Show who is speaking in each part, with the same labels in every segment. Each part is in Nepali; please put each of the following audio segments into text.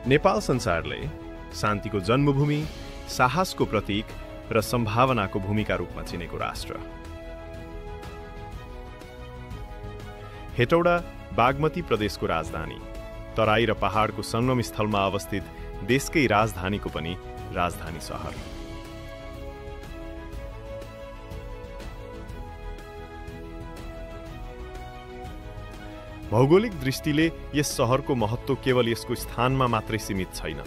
Speaker 1: नेपाल संसारले शान्तिको जन्मभूमि, साहसको प्रतीक र सम्भावनाको भूमिका रूपमा चिनेको राष्ट्र। हेटौडा बागमती प्रदेशको राजधानी, तराई र पहाडको संगम स्थलमा अवस्थित देशकै राजधानीको पनि राजधानी सहर। भौगोलिक दृष्टिले यस सहरको महत्त्व केवल यसको स्थानमा मात्रै सीमित छैन,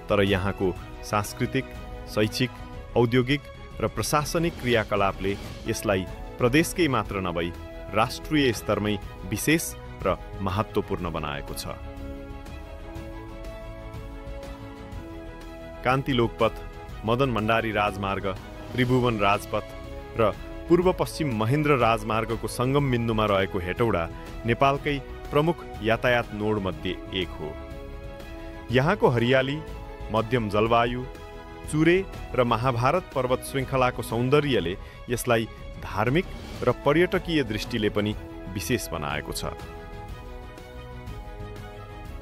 Speaker 1: तर यहाँको सांस्कृतिक, शैक्षिक, औद्योगिक र प्रशासनिक क्रियाकलापले यसलाई प्रदेशकै मात्र नभई राष्ट्रिय स्तरमै विशेष र महत्त्वपूर्ण बनाएको छ। कान्ति लोकपथ, मदन भण्डारी राजमार्ग, त्रिभुवन राजपथ र पूर्व पश्चिम महेन्द्र राजमार्गको सङ्गम बिन्दुमा रहेको हेटौडा नेपालकै प्रमुख यातायात नोडमध्ये एक हो। यहाँको हरियाली, मध्यम जलवायु, चुरे र महाभारत पर्वत श्रृङ्खलाको सौन्दर्यले यसलाई धार्मिक र पर्यटकीय दृष्टिले पनि विशेष बनाएको छ।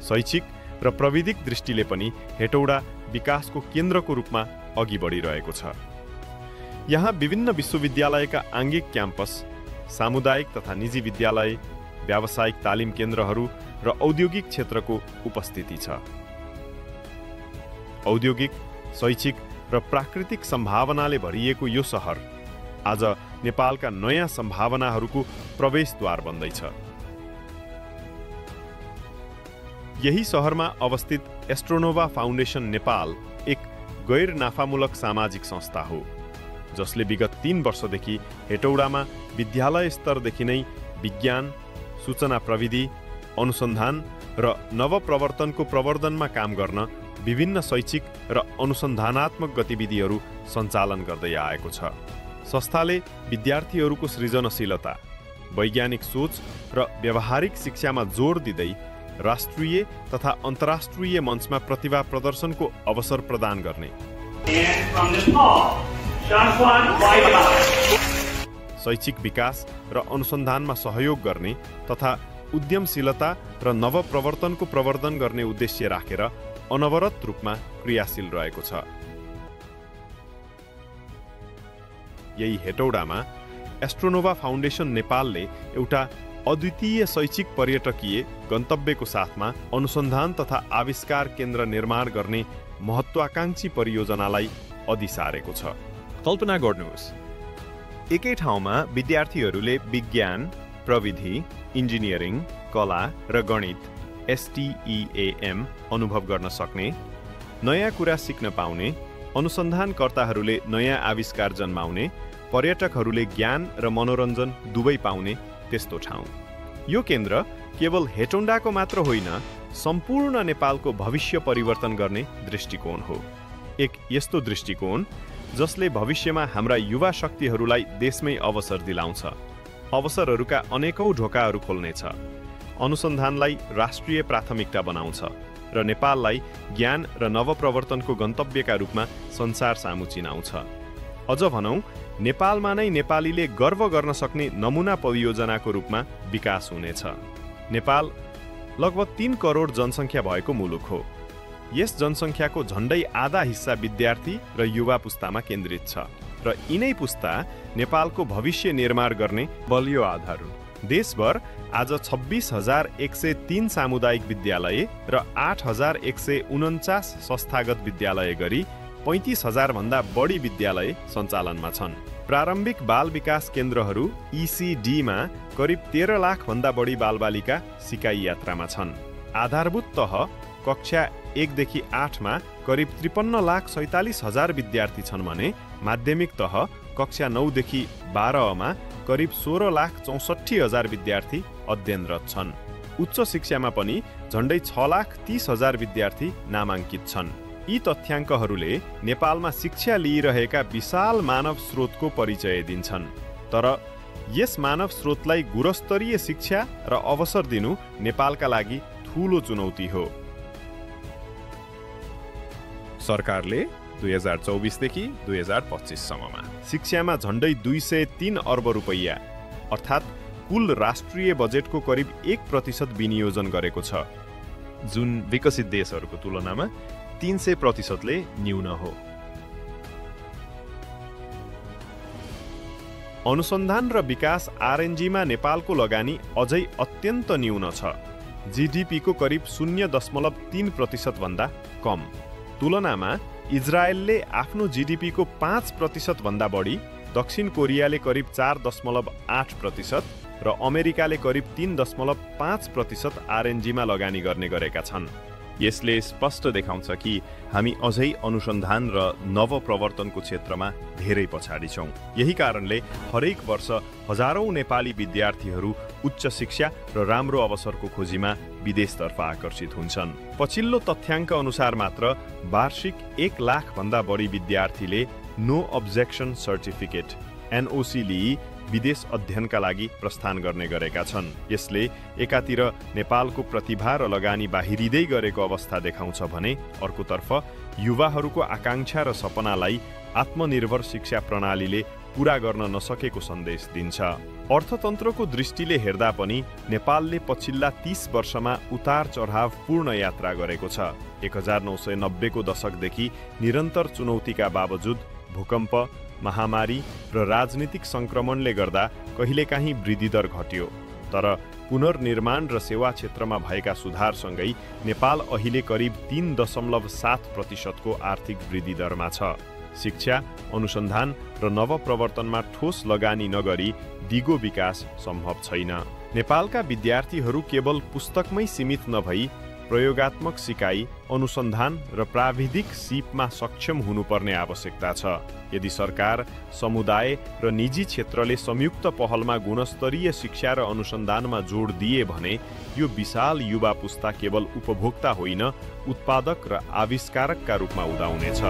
Speaker 1: शैक्षिक र प्रविधिक दृष्टिले पनि हेटौडा विकासको केन्द्रको रूपमा अघि बढिरहेको छ। यहाँ विभिन्न विश्वविद्यालयका आङ्गिक क्याम्पस, सामुदायिक तथा निजी विद्यालय, व्यावसायिक तालिम केन्द्रहरू र औद्योगिक क्षेत्रको उपस्थिति छ। औद्योगिक, शैक्षिक र प्राकृतिक सम्भावनाले भरिएको यो सहर आज नेपालका नयाँ सम्भावनाहरूको प्रवेशद्वार बन्दैछ। यही सहरमा अवस्थित एस्ट्रोनोभा फाउन्डेसन नेपाल एक गैर नाफामूलक सामाजिक संस्था हो, जसले विगत 3 वर्षदेखि हेटौडामा विद्यालय स्तरदेखि नै विज्ञान, सूचना प्रविधि, अनुसन्धान र नवप्रवर्तनको प्रवर्धनमा काम गर्न विभिन्न शैक्षिक र अनुसन्धानात्मक गतिविधिहरू सञ्चालन गर्दै आएको छ। संस्थाले विद्यार्थीहरूको सृजनशीलता, वैज्ञानिक सोच र व्यावहारिक शिक्षामा जोड दिँदै राष्ट्रिय तथा अन्तर्राष्ट्रिय मञ्चमा प्रतिभा प्रदर्शनको अवसर प्रदान गर्ने, शैक्षिक विकास र अनुसन्धानमा सहयोग गर्ने तथा उद्यमशीलता र नवप्रवर्तनको प्रवर्धन गर्ने उद्देश्य राखेर अनवरत रूपमा क्रियाशील रहेको छ। यही हेटौडामा एस्ट्रोनोभा फाउन्डेसन नेपालले एउटा अद्वितीय शैक्षिक पर्यटकीय गन्तव्यको साथमा अनुसन्धान तथा आविष्कार केन्द्र निर्माण गर्ने महत्त्वाकांक्षी परियोजनालाई अघि सारेको छ। कल्पना गर्नुहोस्, एकै ठाउँमा विद्यार्थीहरूले विज्ञान, प्रविधि, इन्जिनियरिङ, कला र गणित STEAM अनुभव गर्न सक्ने, नयाँ कुरा सिक्न पाउने, अनुसन्धानकर्ताहरूले नयाँ आविष्कार जन्माउने, पर्यटकहरूले ज्ञान र मनोरञ्जन दुवै पाउने त्यस्तो ठाउँ। यो केन्द्र केवल हेटौडाको मात्र होइन, सम्पूर्ण नेपालको भविष्य परिवर्तन गर्ने दृष्टिकोण हो। एक यस्तो दृष्टिकोण जसले भविष्यमा हाम्रा युवा शक्तिहरूलाई देशमै अवसर दिलाउँछ, अवसरहरूका अनेकौं ढोकाहरू खोल्नेछ, अनुसन्धानलाई राष्ट्रिय प्राथमिकता बनाउँछ र नेपाललाई ज्ञान र नवप्रवर्तनको गन्तव्यका रूपमा संसार सामु चिनाउँछ। अझ भनौं, नेपालमा नै नेपालीले गर्व गर्न सक्ने नमुना परियोजनाको रूपमा विकास हुनेछ। नेपाल लगभग 3 करोड जनसङ्ख्या भएको मुलुक हो। यस जनसङ्ख्याको झण्डै आधा हिस्सा विद्यार्थी र युवा पुस्तामा केन्द्रित छ र यिनै पुस्ता नेपालको भविष्य निर्माण गर्ने बलियो आधार हुन्। देशभर आज 26,103 सामुदायिक विद्यालय र 8,149 संस्थागत विद्यालय गरी 35,000 भन्दा बढी विद्यालय सञ्चालनमा छन्। प्रारम्भिक बाल विकास केन्द्रहरू ECD-मा करिब 13 लाख भन्दा बढी बालबालिका सिकाइ यात्रामा छन्। आधारभूत तह कक्षा 1 देखि 8 मा करिब 53,47,000 विद्यार्थी छन् भने माध्यमिक तह कक्षा 9 देखि 12 मा करिब 16,64,000 विद्यार्थी अध्ययनरत छन्। उच्च शिक्षामा पनि झण्डै 6,30,000 विद्यार्थी नामाङ्कित छन्। यी तथ्याङ्कहरूले नेपालमा शिक्षा लिइरहेका विशाल मानव स्रोतको परिचय दिन्छन्। तर यस मानव स्रोतलाई गुणस्तरीय शिक्षा र अवसर दिनु नेपालका लागि ठूलो चुनौती हो। सरकारले 2024 देखि 2025 सम्ममा शिक्षामा झण्डै 203 अर्ब रुपैयाँ अर्थात् कुल राष्ट्रिय बजेटको करिब 1% विनियोजन गरेको छ। जुन विकसित देशहरूको तुलनामा 300%ले न्यून हो। अनुसन्धान र विकास आरएनजीमा नेपालको लगानी अझै अत्यन्त न्यून छ। जीडीपीको करिब 0.3% भन्दा कम। तुलनामा इजरायलले आफ्नो जीडीपीको 5% भन्दा बढी, दक्षिण कोरियाले करिब 4.8% र अमेरिकाले करिब 3.5% आरएनजीमा लगानी गर्ने गरेका छन्। यसले स्पष्ट देखाउँछ कि हामी अझै अनुसन्धान र नवप्रवर्तनको क्षेत्रमा धेरै पछाडि छौँ। यही कारणले हरेक वर्ष हजारौं नेपाली विद्यार्थीहरू उच्च शिक्षा र राम्रो अवसरको खोजीमा विदेशतर्फ आकर्षित हुन्छन्। पछिल्लो तथ्याङ्क अनुसार मात्र वार्षिक 1 लाख भन्दा बढी विद्यार्थीले नो अब्जेक्सन सर्टिफिकेट एनओसी लिई विदेश अध्ययनका लागि प्रस्थान गर्ने गरेका छन्। यसले एकातिर नेपालको प्रतिभा र लगानी बाहिरिँदै गरेको अवस्था देखाउँछ भने अर्कोतर्फ युवाहरूको आकांक्षा र सपनालाई आत्मनिर्भर शिक्षा प्रणालीले पूरा गर्न नसकेको सन्देश दिन्छ। अर्थतन्त्रको दृष्टिले हेर्दा पनि नेपालले पछिल्ला 30 वर्षमा उतार चढाव पूर्ण यात्रा गरेको छ। 1990 को दशकदेखि निरन्तर चुनौतीका बावजुद भूकम्प, महामारी र राजनीतिक संक्रमणले गर्दा कहिलेकाहीँ वृद्धिदर घट्यो। तर पुनर्निर्माण र सेवा क्षेत्रमा भएका सुधारसँगै नेपाल अहिले करिब 3.7% को आर्थिक वृद्धि दरमा छ। शिक्षा, अनुसन्धान र नवप्रवर्तनमा ठोस लगानी नगरी दिगो विकास सम्भव छैन। नेपालका विद्यार्थीहरू केवल पुस्तकमै सीमित नभई प्रयोगात्मक सिकाइ, अनुसन्धान र प्राविधिक सिपमा सक्षम हुनुपर्ने आवश्यकता छ। यदि सरकार, समुदाय र निजी क्षेत्रले संयुक्त पहलमा गुणस्तरीय शिक्षा र अनुसन्धानमा जोड दिए भने यो विशाल युवा पुस्ता केवल उपभोक्ता होइन, उत्पादक र आविष्कारकका रूपमा उदाउनेछ।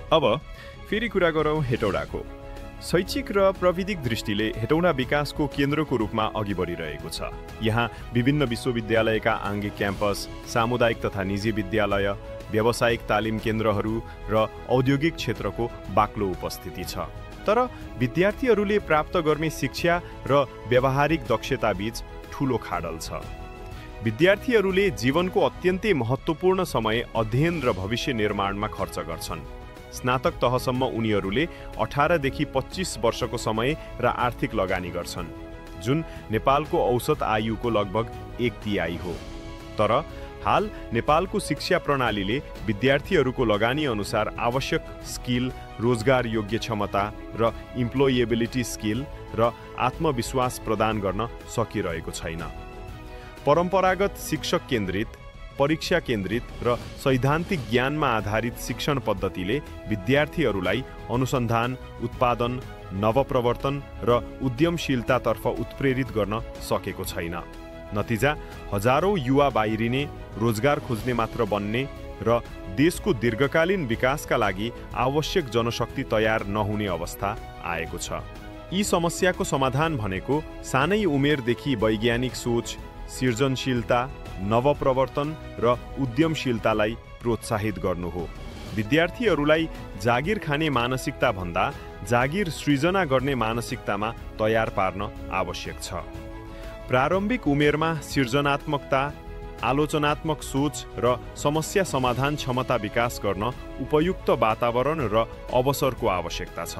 Speaker 1: अब फेरि कुरा गरौँ हेटौडाको। शैक्षिक र प्रविधिक दृष्टिले हेटौडा विकासको केन्द्रको रूपमा अघि बढिरहेको छ। यहाँ विभिन्न विश्वविद्यालयका आङ्गिक क्याम्पस, सामुदायिक तथा निजी विद्यालय, व्यावसायिक तालिम केन्द्रहरू र औद्योगिक क्षेत्रको बाक्लो उपस्थिति छ। तर विद्यार्थीहरूले प्राप्त गर्ने शिक्षा र व्यावहारिक दक्षता बीच ठूलो खाडल छ। विद्यार्थीहरूले जीवनको अत्यन्तै महत्त्वपूर्ण समय अध्ययन र भविष्य निर्माणमा खर्च गर्छन्। स्नातक तहसम्म उनीहरूले 18 देखि 25 वर्षको समय र आर्थिक लगानी गर्छन्, जुन नेपालको औसत आयुको लगभग 1/3 हो। तर हाल नेपालको शिक्षा प्रणालीले विद्यार्थीहरूको लगानी अनुसार आवश्यक स्किल, रोजगार योग्य क्षमता र इम्प्लोएबिलिटी स्किल र आत्मविश्वास प्रदान गर्न सकिरहेको छैन। परम्परागत शिक्षक केन्द्रित, परीक्षा केन्द्रित र सैद्धान्तिक ज्ञानमा आधारित शिक्षण पद्धतिले विद्यार्थीहरूलाई अनुसन्धान, उत्पादन, नवप्रवर्तन र उद्यमशीलतातर्फ उत्प्रेरित गर्न सकेको छैन। नतिजा हजारौं युवा बाहिरिने, रोजगार खोज्ने मात्र बन्ने र देशको दीर्घकालीन विकासका लागि आवश्यक जनशक्ति तयार नहुने अवस्था आएको छ। यी समस्याको समाधान भनेको सानै उमेरदेखि वैज्ञानिक सोच, सृजनशीलता, नवप्रवर्तन र उद्यमशीलतालाई प्रोत्साहित गर्नु हो। विद्यार्थीहरूलाई जागिर खाने मानसिकता भन्दा जागिर सृजना गर्ने मानसिकतामा तयार पार्न आवश्यक छ। प्रारम्भिक उमेरमा सृजनात्मकता, आलोचनात्मक सोच र समस्या समाधान क्षमता विकास गर्न उपयुक्त वातावरण र अवसरको आवश्यकता छ।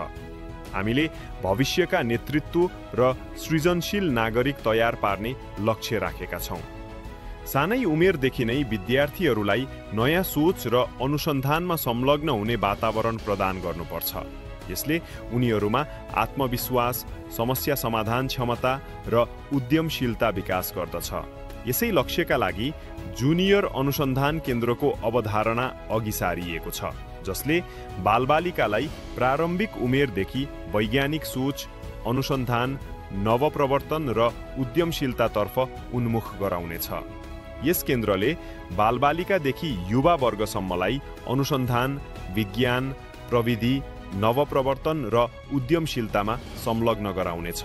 Speaker 1: हामीले भविष्यका नेतृत्व र सृजनशील नागरिक तयार पार्ने लक्ष्य राखेका छौँ। सानै उमेरदेखि नै विद्यार्थीहरूलाई नयाँ सोच र अनुसन्धानमा संलग्न हुने वातावरण प्रदान गर्नुपर्छ। यसले उनीहरूमा आत्मविश्वास, समस्या समाधान क्षमता र उद्यमशीलता विकास गर्दछ। यसै लक्ष्यका लागि जुनियर अनुसन्धान केन्द्रको अवधारणा अघि सारिएको छ, जसले बालबालिकालाई प्रारम्भिक उमेरदेखि वैज्ञानिक सोच, अनुसन्धान, नवप्रवर्तन र उद्यमशीलतातर्फ उन्मुख गराउनेछ। यस केन्द्रले बालबालिकादेखि युवा वर्गसम्मलाई अनुसन्धान, विज्ञान, प्रविधि, नवप्रवर्तन र उद्यमशीलतामा संलग्न गराउनेछ।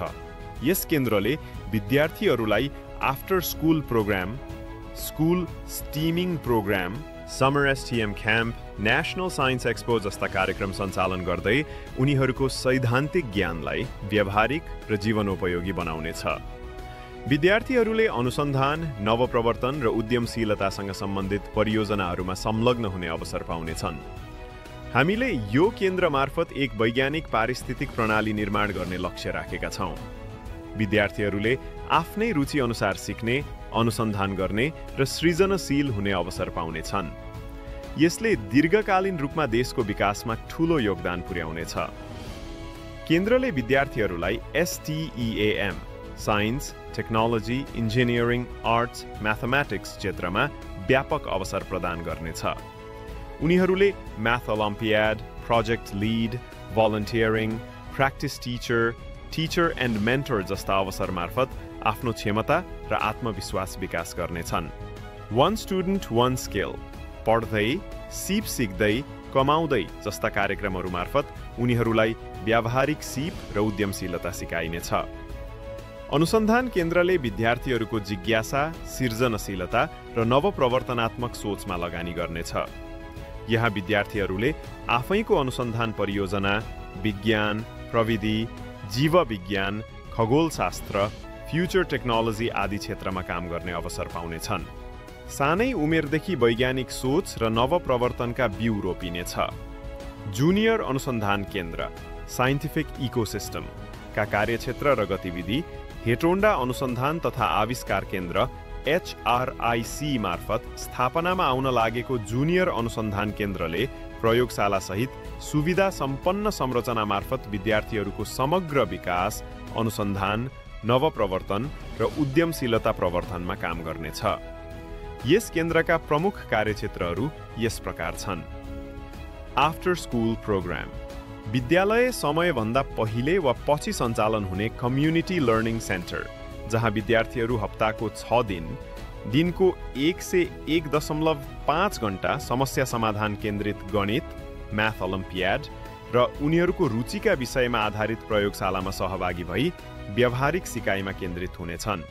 Speaker 1: यस केन्द्रले विद्यार्थीहरूलाई after school programme, school steaming programme, summer STEM camp, national science expo जस्ता कार्यक्रम सञ्चालन गर्दै उनीहरूको सैद्धान्तिक ज्ञानलाई व्यावहारिक र जीवनोपयोगी बनाउनेछ। विद्यार्थीहरूले अनुसन्धान, नवप्रवर्तन र उद्यमशीलतासँग सम्बन्धित परियोजनाहरूमा संलग्न हुने अवसर पाउनेछन्। हामीले यो केन्द्र मार्फत एक वैज्ञानिक पारिस्थितिक प्रणाली निर्माण गर्ने लक्ष्य राखेका छौँ। विद्यार्थीहरूले आफ्नै रुचि अनुसार सिक्ने, अनुसन्धान गर्ने र सृजनशील हुने अवसर पाउनेछन्। यसले दीर्घकालीन रूपमा देशको विकासमा ठूलो योगदान पुर्याउनेछ। केन्द्रले विद्यार्थीहरूलाई STEAM, science, technology, engineering, arts, mathematics क्षेत्रमा व्यापक अवसर प्रदान गर्नेछ। उनीहरूले math olympiad, project lead, volunteering, practice teacher, teacher and mentor जस्ता अवसर मार्फत आफ्नो क्षमता र आत्मविश्वास विकास गर्नेछन्। वन स्टुडेन्ट वन स्किल, पढ्दै, सिप सिक्दै, कमाउँदै जस्ता कार्यक्रमहरू मार्फत उनीहरूलाई व्यावहारिक सिप र उद्यमशीलता सिकाइनेछ। अनुसन्धान केन्द्रले विद्यार्थीहरूको जिज्ञासा, सृजनशीलता र नवप्रवर्तनात्मक सोचमा लगानी गर्नेछ। यहाँ विद्यार्थीहरूले आफैको अनुसन्धान परियोजना, विज्ञान, प्रविधि, जीवविज्ञान, खगोलशास्त्र, फ्युचर टेक्नोलोजी आदि क्षेत्रमा काम गर्ने अवसर पाउनेछन्। सानै उमेरदेखि वैज्ञानिक सोच र नवप्रवर्तनका बिउ रोपिनेछ। जुनियर अनुसन्धान केन्द्र, साइन्टिफिक इकोसिस्टम का कार्यक्षेत्र र गतिविधि हेटोन्डा अनुसन्धान तथा आविष्कार केन्द्र HRIC मार्फत स्थापनामा आउन लागेको जुनियर अनुसन्धान केन्द्रले प्रयोगशाला सहित सुविधा सम्पन्न संरचना मार्फत विद्यार्थीहरूको समग्र विकास, अनुसन्धान, नवप्रवर्तन र उद्यमशीलता प्रवर्धनमा काम गर्नेछ। यस केन्द्रका प्रमुख कार्यक्षेत्रहरू यस प्रकार छन्। आफ्टर स्कुल प्रोग्राम, विद्यालय समयभन्दा पहिले वा पछि सञ्चालन हुने कम्युनिटी लर्निङ सेन्टर, जहाँ विद्यार्थीहरू हप्ताको 6 दिन, दिनको 1 से 1.5 घण्टा समस्या समाधान केन्द्रित गणित, म्याथ ओलम्पियाड र उनीहरूको रुचिका विषयमा आधारित प्रयोगशालामा सहभागी भई व्यावहारिक सिकाइमा केन्द्रित हुनेछन्।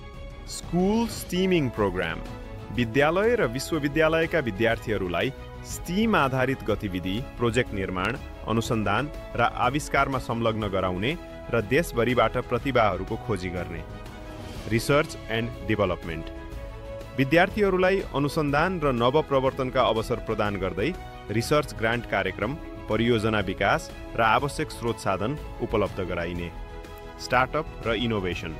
Speaker 1: स्कुल स्टिमिङ प्रोग्राम, विद्यालय र विश्वविद्यालयका विद्यार्थीहरूलाई स्टिम आधारित गतिविधि, प्रोजेक्ट निर्माण, अनुसन्धान र आविष्कारमा संलग्न गराउने र देशभरिबाट प्रतिभाहरूको खोजी गर्ने। रिसर्च एन्ड डेभलपमेन्ट, विद्यार्थीहरूलाई अनुसन्धान र नवप्रवर्तनका अवसर प्रदान गर्दै रिसर्च ग्रान्ट कार्यक्रम, परियोजना विकास र आवश्यक स्रोत साधन उपलब्ध गराइने। स्टार्टअप र इनोभेसन,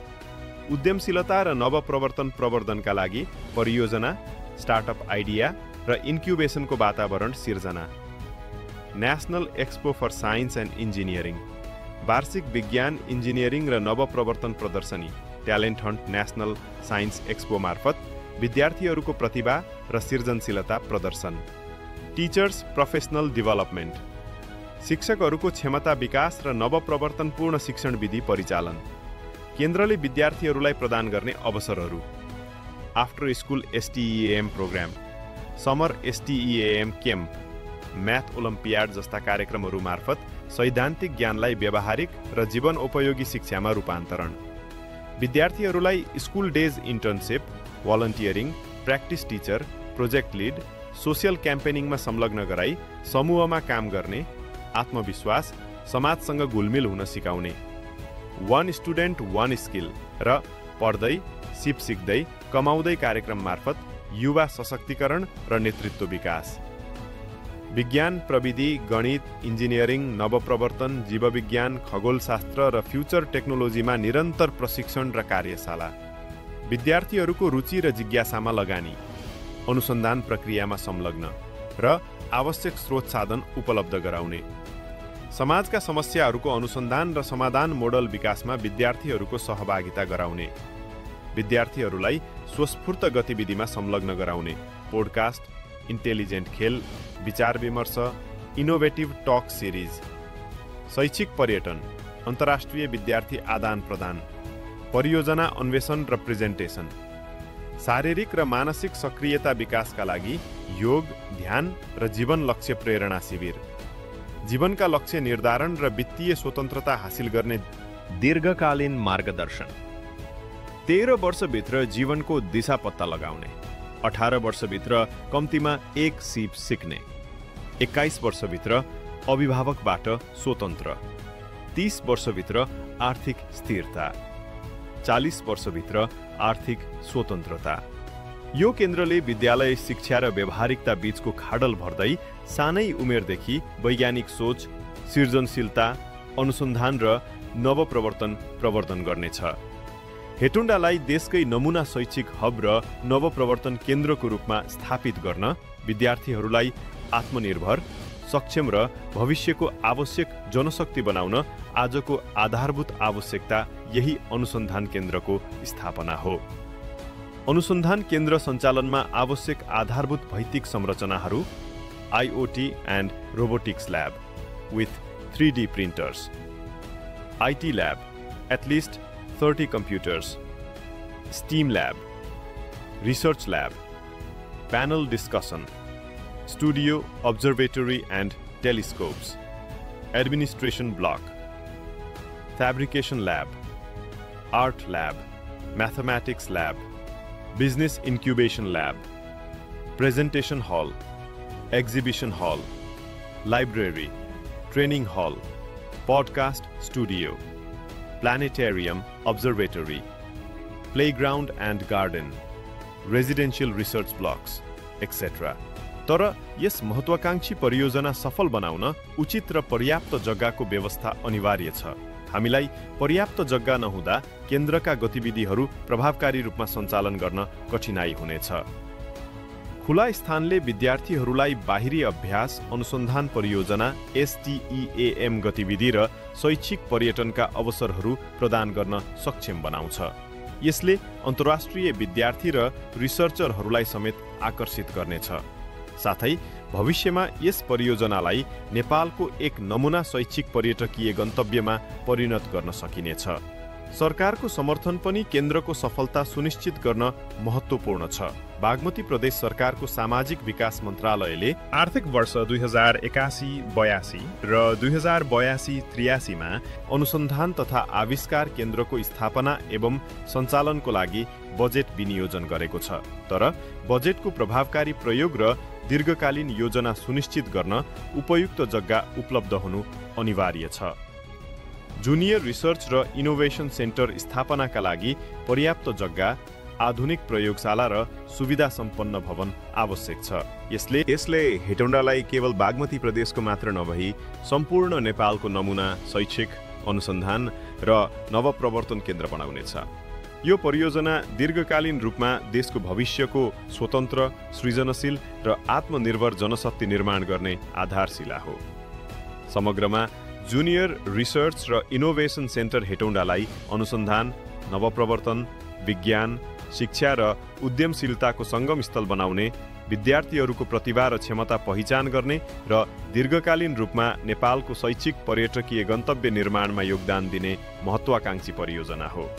Speaker 1: उद्यमशीलता र नवप्रवर्तन प्रवर्धनका लागि परियोजना, स्टार्टअप आइडिया र इन्क्युबेसनको वातावरण सिर्जना। National expo for science and engineering, वार्षिक विज्ञान, इन्जिनियरिङ र नवप्रवर्तन प्रदर्शनी, talent hunt national science expo मार्फत विद्यार्थीहरूको प्रतिभा र सृजनशीलता प्रदर्शन। टिचर्स प्रोफेसनल डेभलपमेन्ट, शिक्षकहरूको क्षमता विकास र नवप्रवर्तनपूर्ण शिक्षण विधि परिचालन। केन्द्रले विद्यार्थीहरूलाई प्रदान गर्ने अवसरहरू। After school STEAM programme, summer STEAM camp, math olympiad जस्ता कार्यक्रमहरू मार्फत सैद्धान्तिक ज्ञानलाई व्यावहारिक र जीवनोपयोगी शिक्षामा रूपान्तरण। विद्यार्थीहरूलाई school days internship, volunteering, practice teacher, project lead, social क्याम्पेनिङमा संलग्न गराई समूहमा काम गर्ने, आत्मविश्वास, समाजसँग घुलमिल हुन सिकाउने। वन स्टुडेन्ट वन स्किल र पढ्दै, सिप सिक्दै, कमाउँदै कार्यक्रम मार्फत युवा सशक्तिकरण र नेतृत्व विकास। विज्ञान, प्रविधि, गणित, इन्जिनियरिङ, नवप्रवर्तन, जीवविज्ञान, खगोलशास्त्र र फ्युचर टेक्नोलोजीमा निरन्तर प्रशिक्षण र कार्यशाला। विद्यार्थीहरूको रुचि र जिज्ञासामा लगानी, अनुसन्धान प्रक्रियामा संलग्न र आवश्यक स्रोत साधन उपलब्ध गराउने। समाजका समस्याहरूको अनुसन्धान र समाधान मोडल विकासमा विद्यार्थीहरूको सहभागिता गराउने। विद्यार्थीहरूलाई स्वस्फूर्त गतिविधिमा संलग्न गराउने। पोडकास्ट, इन्टेलिजेन्ट खेल, विचार विमर्श, इनोभेटिभ टक सिरिज। शैक्षिक पर्यटन, अन्तर्राष्ट्रिय विद्यार्थी आदान प्रदान, परियोजना अन्वेषण र प्रेजेन्टेसन। शारीरिक र मानसिक सक्रियता विकासका लागि योग, ध्यान र जीवन लक्ष्य प्रेरणा शिविर, जीवनका लक्ष्य निर्धारण र वित्तीय स्वतन्त्रता हासिल गर्ने दीर्घकालीन मार्गदर्शन, 13 वर्षभित्र जीवनको दिशा पत्ता लगाउने, 18 वर्षभित्र कम्तीमा 1 सिप सिक्ने, 21 वर्षभित्र अभिभावकबाट स्वतन्त्र, 30 वर्षभित्र आर्थिक स्थिरता, 40 वर्षभित्र आर्थिक स्वतन्त्रता। यो केन्द्रले विद्यालय शिक्षा र व्यावहारिकता बीचको खाडल भर्दै सानै उमेरदेखि वैज्ञानिक सोच, सृजनशीलता, अनुसन्धान र नवप्रवर्तन प्रवर्धन गर्नेछ। हेटौँडालाई देशकै नमुना शैक्षिक हब र नवप्रवर्तन केन्द्रको रूपमा स्थापित गर्न विद्यार्थीहरूलाई आत्मनिर्भर, सक्षम र भविष्यको आवश्यक जनशक्ति बनाउन आजको आधारभूत आवश्यकता यही अनुसन्धान केन्द्रको स्थापना हो। अनुसन्धान केन्द्र सञ्चालनमा आवश्यक आधारभूत भौतिक संरचनाहरू IoT and robotics lab with 3D printers, IT lab, at least 30 computers, STEAM lab, research lab, panel discussion, studio, observatory and telescopes, administration block, fabrication lab, art lab, mathematics lab, business incubation lab, presentation hall, exhibition hall, library, training hall, podcast studio, planetarium, observatory, playground and garden, residential research blocks, etc. तर यस महत्वाकांक्षी परियोजना सफल बनाउन उचित र पर्याप्त जग्गाको व्यवस्था अनिवार्य छ। हामीलाई पर्याप्त जग्गा नहुँदा केन्द्रका गतिविधिहरू प्रभावकारी रूपमा सञ्चालन गर्न कठिनाई हुनेछ। खुला स्थानले विद्यार्थीहरूलाई बाहिरी अभ्यास, अनुसन्धान परियोजना, STEAM गतिविधि र शैक्षिक पर्यटनका अवसरहरू प्रदान गर्न सक्षम बनाउँछ। यसले अन्तर्राष्ट्रिय विद्यार्थी र रिसर्चरहरूलाई समेत आकर्षित गर्नेछ। साथै भविष्यमा यस परियोजनालाई नेपालको एक नमुना शैक्षिक पर्यटकीय गन्तव्यमा परिणत गर्न सकिनेछ। सरकारको समर्थन पनि केन्द्रको सफलता सुनिश्चित गर्न महत्त्वपूर्ण छ। बागमती प्रदेश सरकारको सामाजिक विकास मन्त्रालयले आर्थिक वर्ष 2081-82 र 2082-83 मा अनुसन्धान तथा आविष्कार केन्द्रको स्थापना एवं सञ्चालनको लागि बजेट विनियोजन गरेको छ। तर बजेटको प्रभावकारी प्रयोग र दीर्घकालीन योजना सुनिश्चित गर्न उपयुक्त जग्गा उपलब्ध हुनु अनिवार्य छ। जुनियर रिसर्च र इनोभेसन सेन्टर स्थापनाका लागि पर्याप्त जग्गा, आधुनिक प्रयोगशाला र सुविधा सम्पन्न भवन आवश्यक छ। यसले हेटौँडालाई केवल बागमती प्रदेशको मात्र नभई सम्पूर्ण नेपालको नमुना शैक्षिक, अनुसन्धान र नवप्रवर्तन केन्द्र बनाउनेछ। यो परियोजना दीर्घकालीन रूपमा देशको भविष्यको स्वतन्त्र, सृजनशील र आत्मनिर्भर जनशक्ति निर्माण गर्ने आधारशिला हो। समग्रमा जुनियर रिसर्च र इनोभेसन सेन्टर हेटौँडालाई अनुसन्धान, नवप्रवर्तन, विज्ञान, शिक्षा र उद्यमशीलताको सङ्गमस्थल बनाउने, विद्यार्थीहरूको प्रतिभा र क्षमता पहिचान गर्ने र दीर्घकालीन रूपमा नेपालको शैक्षिक पर्यटकीय गन्तव्य निर्माणमा योगदान दिने महत्त्वाकांक्षी परियोजना हो।